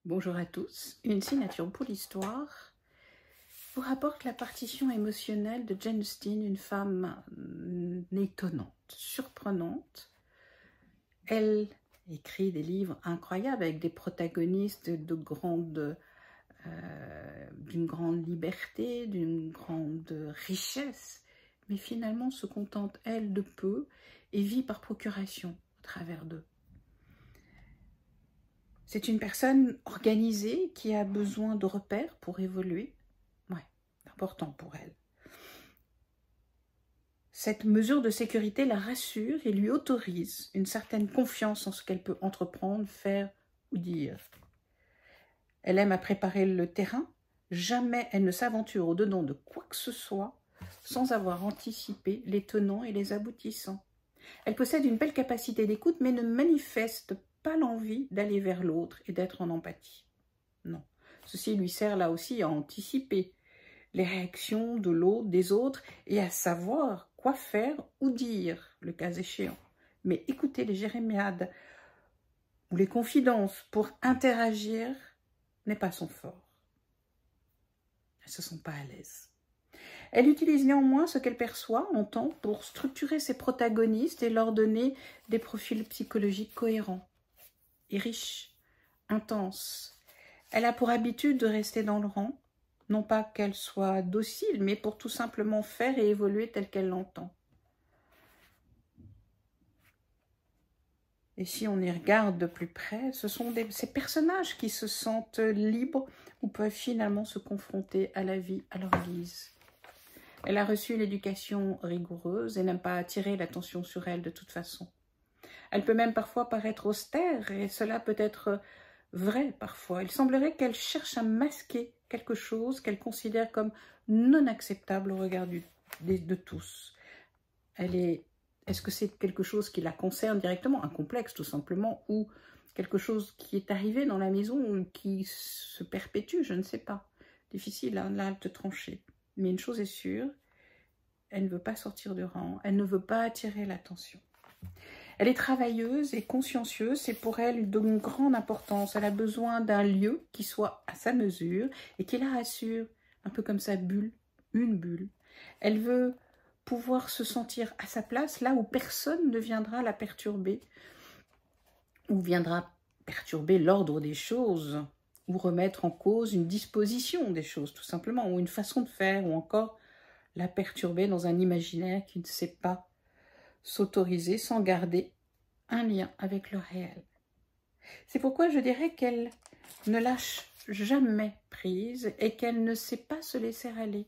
Bonjour à tous, une signature pour l'histoire vous rapporte la partition émotionnelle de Jane Austen, une femme étonnante, surprenante. Elle écrit des livres incroyables avec des protagonistes d'une grande liberté, d'une grande richesse, mais finalement se contente, elle, de peu et vit par procuration au travers d'eux. C'est une personne organisée qui a besoin de repères pour évoluer. Ouais, c'est important pour elle. Cette mesure de sécurité la rassure et lui autorise une certaine confiance en ce qu'elle peut entreprendre, faire ou dire. Elle aime à préparer le terrain. Jamais elle ne s'aventure au-dedans de quoi que ce soit sans avoir anticipé les tenants et les aboutissants. Elle possède une belle capacité d'écoute, mais ne manifeste pas l'envie d'aller vers l'autre et d'être en empathie. Non. Ceci lui sert là aussi à anticiper les réactions de l'autre, des autres, et à savoir quoi faire ou dire, le cas échéant. Mais écouter les jérémiades ou les confidences pour interagir n'est pas son fort. Elle ne se sent pas à l'aise. Elle utilise néanmoins ce qu'elle perçoit, entend, pour structurer ses protagonistes et leur donner des profils psychologiques cohérents et riches, intenses. Elle a pour habitude de rester dans le rang, non pas qu'elle soit docile, mais pour tout simplement faire et évoluer tel qu'elle l'entend. Et si on y regarde de plus près, ce sont ces personnages qui se sentent libres ou peuvent finalement se confronter à la vie à leur guise. Elle a reçu l'éducation rigoureuse et n'aime pas attirer l'attention sur elle de toute façon. Elle peut même parfois paraître austère, et cela peut être vrai parfois. Il semblerait qu'elle cherche à masquer quelque chose qu'elle considère comme non acceptable au regard de tous. Est-ce que c'est quelque chose qui la concerne directement, un complexe tout simplement, ou quelque chose qui est arrivé dans la maison ou qui se perpétue, je ne sais pas. Difficile là de trancher. Mais une chose est sûre, elle ne veut pas sortir du rang, elle ne veut pas attirer l'attention. Elle est travailleuse et consciencieuse, c'est pour elle d'une grande importance. Elle a besoin d'un lieu qui soit à sa mesure et qui la rassure, un peu comme sa bulle, une bulle. Elle veut pouvoir se sentir à sa place, là où personne ne viendra la perturber, ou viendra perturber l'ordre des choses, ou remettre en cause une disposition des choses, tout simplement, ou une façon de faire, ou encore la perturber dans un imaginaire qui ne sait pas s'autoriser sans garder un lien avec le réel. C'est pourquoi je dirais qu'elle ne lâche jamais prise et qu'elle ne sait pas se laisser aller.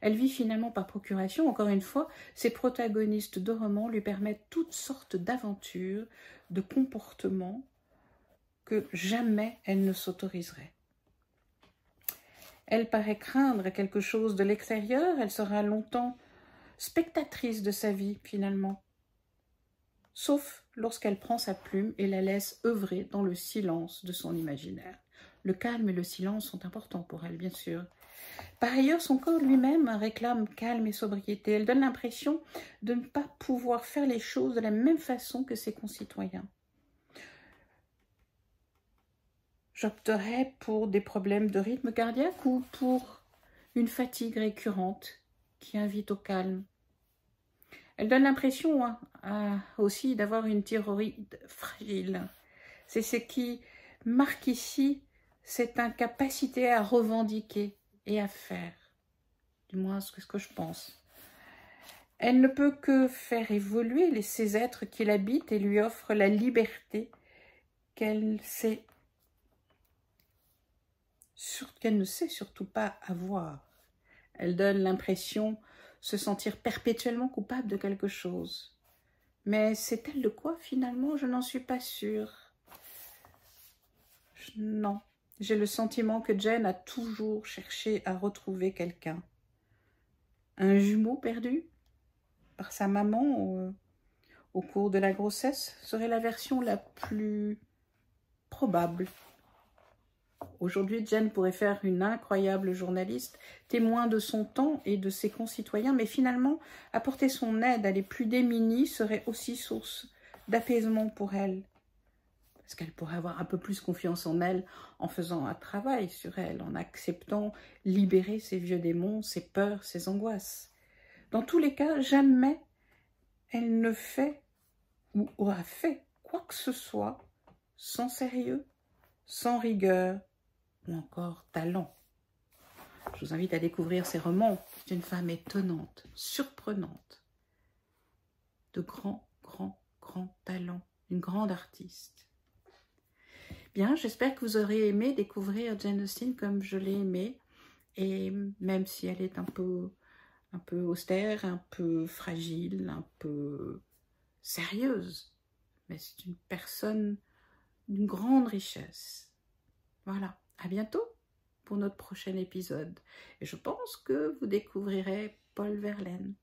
Elle vit finalement par procuration. Encore une fois, ses protagonistes de romans lui permettent toutes sortes d'aventures, de comportements que jamais elle ne s'autoriserait. Elle paraît craindre quelque chose de l'extérieur, elle sera longtemps spectatrice de sa vie finalement, sauf lorsqu'elle prend sa plume et la laisse œuvrer dans le silence de son imaginaire. Le calme et le silence sont importants pour elle, bien sûr. Par ailleurs, son corps lui-même réclame calme et sobriété. Elle donne l'impression de ne pas pouvoir faire les choses de la même façon que ses concitoyens. J'opterais pour des problèmes de rythme cardiaque ou pour une fatigue récurrente qui invite au calme. Elle donne l'impression aussi d'avoir une thyroïde fragile. C'est ce qui marque ici cette incapacité à revendiquer et à faire, du moins ce que je pense. Elle ne peut que faire évoluer ces êtres qui l'habitent et lui offre la liberté qu'elle ne sait surtout pas avoir. Elle donne l'impression se sentir perpétuellement coupable de quelque chose. Mais c'est-elle de quoi finalement? Je n'en suis pas sûre. Non, j'ai le sentiment que Jane a toujours cherché à retrouver quelqu'un. Un jumeau perdu par sa maman au cours de la grossesse serait la version la plus probable. Aujourd'hui, Jane pourrait faire une incroyable journaliste, témoin de son temps et de ses concitoyens, mais finalement, apporter son aide à les plus démunis serait aussi source d'apaisement pour elle. Parce qu'elle pourrait avoir un peu plus confiance en elle en faisant un travail sur elle, en acceptant libérer ses vieux démons, ses peurs, ses angoisses. Dans tous les cas, jamais elle ne fait ou aura fait quoi que ce soit sans sérieux, sans rigueur ou encore talent. Je vous invite à découvrir ses romans. C'est une femme étonnante, surprenante, de grand talent, une grande artiste. Bien, j'espère que vous aurez aimé découvrir Jane Austen comme je l'ai aimé, et même si elle est un peu austère, un peu fragile, un peu sérieuse, mais c'est une personne d'une grande richesse. Voilà, à bientôt pour notre prochain épisode. Et je pense que vous découvrirez Paul Verlaine.